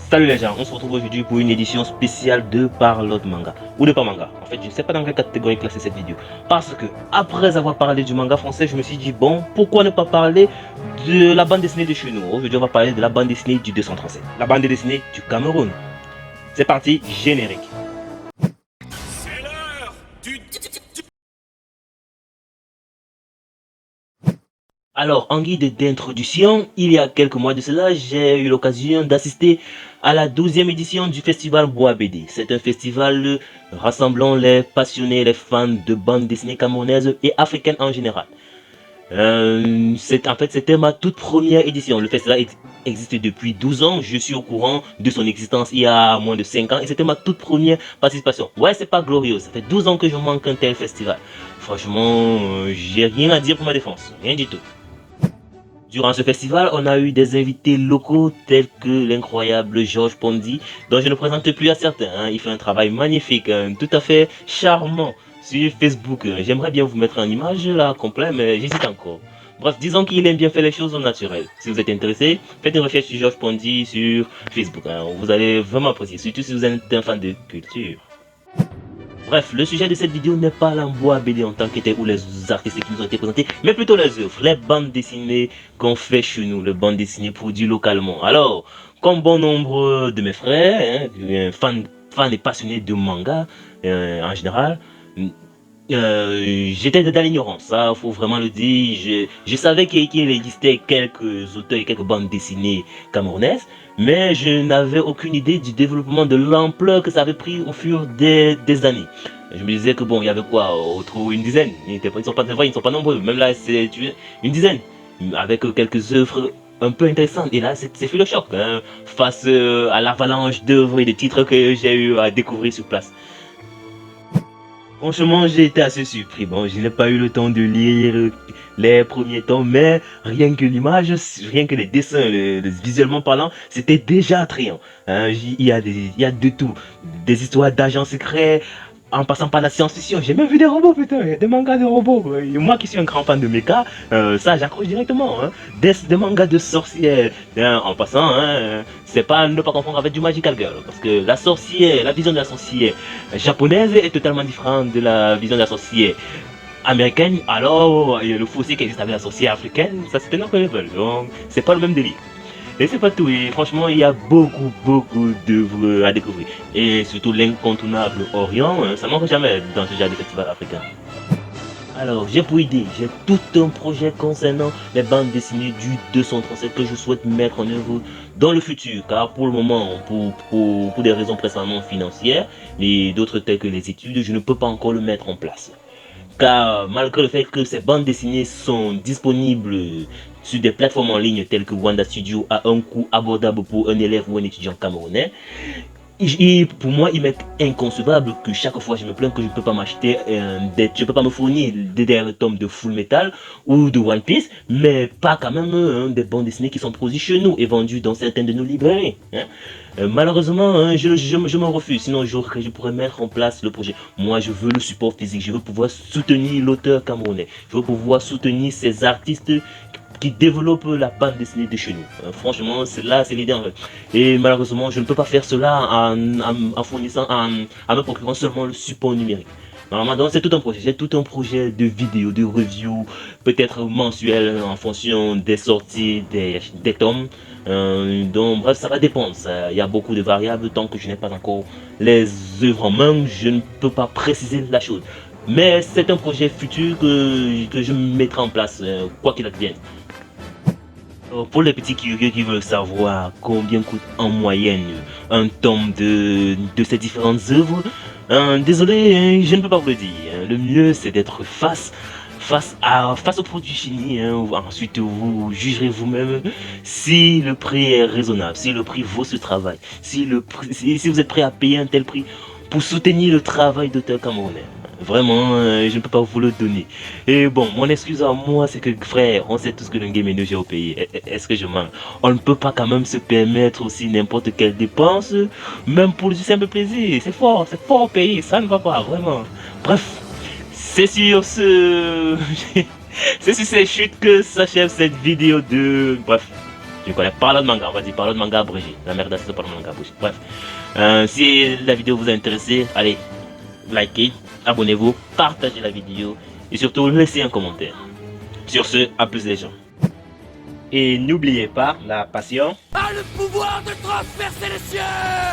Salut les gens, on se retrouve aujourd'hui pour une édition spéciale de Parlons de manga. Ou de pas manga. En fait, je ne sais pas dans quelle catégorie classer cette vidéo. Parce que, après avoir parlé du manga français, je me suis dit, bon, pourquoi ne pas parler de la bande dessinée de chez nous. Aujourd'hui, on va parler de la bande dessinée du 237. La bande dessinée du Cameroun. C'est parti, générique. C'est l'heure du... Alors, en guide d'introduction, il y a quelques mois de cela, j'ai eu l'occasion d'assister à la 12e édition du festival Bois BD. C'est un festival rassemblant les passionnés, les fans de bande dessinée camerounaise et africaine en général. C'était ma toute première édition. Le festival existe depuis 12 ans. Je suis au courant de son existence il y a moins de 5 ans et c'était ma toute première participation. Ouais, c'est pas glorieux. Ça fait 12 ans que je manque un tel festival. Franchement, j'ai rien à dire pour ma défense. Rien du tout. Durant ce festival, on a eu des invités locaux tels que l'incroyable Georges Pondy, dont je ne présente plus à certains. Hein. Il fait un travail magnifique, tout à fait charmant sur Facebook. J'aimerais bien vous mettre en image là complet, mais j'hésite encore. Bref, disons qu'il aime bien faire les choses au naturel. Si vous êtes intéressé, faites une recherche sur Georges Pondy sur Facebook. Hein. Vous allez vraiment apprécier, surtout si vous êtes un fan de culture. Bref, le sujet de cette vidéo n'est pas l'embois BD en tant qu'était ou les artistes qui nous ont été présentés, mais plutôt les œuvres, les bandes dessinées qu'on fait chez nous, les bandes dessinées produites localement. Alors, comme bon nombre de mes frères, hein, fans et passionnés de manga en général, j'étais dans l'ignorance, ça faut vraiment le dire. Je savais qu'il existait quelques auteurs et quelques bandes dessinées camerounaises, mais je n'avais aucune idée du développement, de l'ampleur que ça avait pris au fur des années. Je me disais que bon, il y avait quoi, autour une dizaine, ils ne sont pas nombreux, même là c'est une dizaine, avec quelques œuvres un peu intéressantes. Et là c'est fait le choc, hein, face à l'avalanche d'œuvres et de titres que j'ai eu à découvrir sur place. Franchement, j'ai été assez surpris. Bon, je n'ai pas eu le temps de lire les premiers tomes, mais rien que l'image, rien que les dessins, visuellement parlant, c'était déjà attrayant. Hein, il y a de tout. Des histoires d'agents secrets, en passant par la science-fiction. J'ai même vu des robots, putain, des mangas de robots. Et moi qui suis un grand fan de mecha, ça j'accroche directement. Hein. Des mangas de sorcières, hein, en passant, hein, c'est pas ne pas confondre avec du Magical Girl. Parce que la sorcière, la vision de la sorcière japonaise est totalement différente de la vision de la sorcière américaine. Alors, le fossé qui existe avec la sorcière africaine, ça c'est un autre level. Donc, c'est pas le même délire. Et c'est pas tout, et franchement il y a beaucoup d'œuvres à découvrir. Et surtout l'incontournable Orient, hein, ça manque jamais dans ce genre de festival africain. Alors j'ai pour idée, j'ai tout un projet concernant les bandes dessinées du 237 que je souhaite mettre en œuvre dans le futur. Car pour le moment, pour des raisons principalement financières et d'autres telles que les études, je ne peux pas encore le mettre en place. Car malgré le fait que ces bandes dessinées sont disponibles sur des plateformes en ligne telles que Wanda Studio à un coût abordable pour un élève ou un étudiant camerounais, pour moi, il m'est inconcevable que chaque fois je me plains que je ne peux pas m'acheter, je peux pas me fournir des derniers tomes de Full Metal ou de One Piece, mais pas quand même des bandes dessinées qui sont produites chez nous et vendues dans certaines de nos librairies. Hein. Malheureusement, hein, je me refuse, sinon je pourrais mettre en place le projet. Moi, je veux le support physique, je veux pouvoir soutenir l'auteur camerounais, je veux pouvoir soutenir ces artistes qui développe la bande dessinée de chez nous. Franchement, c'est l'idée en fait. Et malheureusement, je ne peux pas faire cela en fournissant, en me procurant seulement le support numérique. Normalement, donc c'est tout un projet. J'ai tout un projet de vidéos, de reviews, peut-être mensuel en fonction des sorties des tomes. Donc bref, ça va dépendre. Il y a beaucoup de variables. Tant que je n'ai pas encore les œuvres en main, je ne peux pas préciser la chose. Mais c'est un projet futur que je mettrai en place, quoi qu'il advienne. Pour les petits curieux qui veulent savoir combien coûte en moyenne un tome de ces différentes œuvres, désolé, je ne peux pas vous le dire. Le mieux c'est d'être face au produit fini. Ensuite vous jugerez vous-même si le prix est raisonnable, si le prix vaut ce travail, si vous êtes prêt à payer un tel prix pour soutenir le travail d'auteur camerounais. Vraiment, je ne peux pas vous le donner. Et bon, mon excuse à moi, c'est que frère, on sait tous que le game est énergie au pays. Est-ce que je mens? On ne peut pas quand même se permettre aussi n'importe quelle dépense, même pour le simple plaisir. C'est fort au pays, ça ne va pas, vraiment. Bref, c'est sur c'est sur ces chutes que s'achève cette vidéo de... Bref, Je connais pas de manga, on va dire parle de manga abrégé. La merde, c'est pas de manga abrégé. Bref. Si la vidéo vous a intéressé, allez, likez, abonnez-vous, partagez la vidéo et surtout laissez un commentaire. Sur ce, à plus les gens. Et n'oubliez pas, la passion a le pouvoir de transpercer les cieux.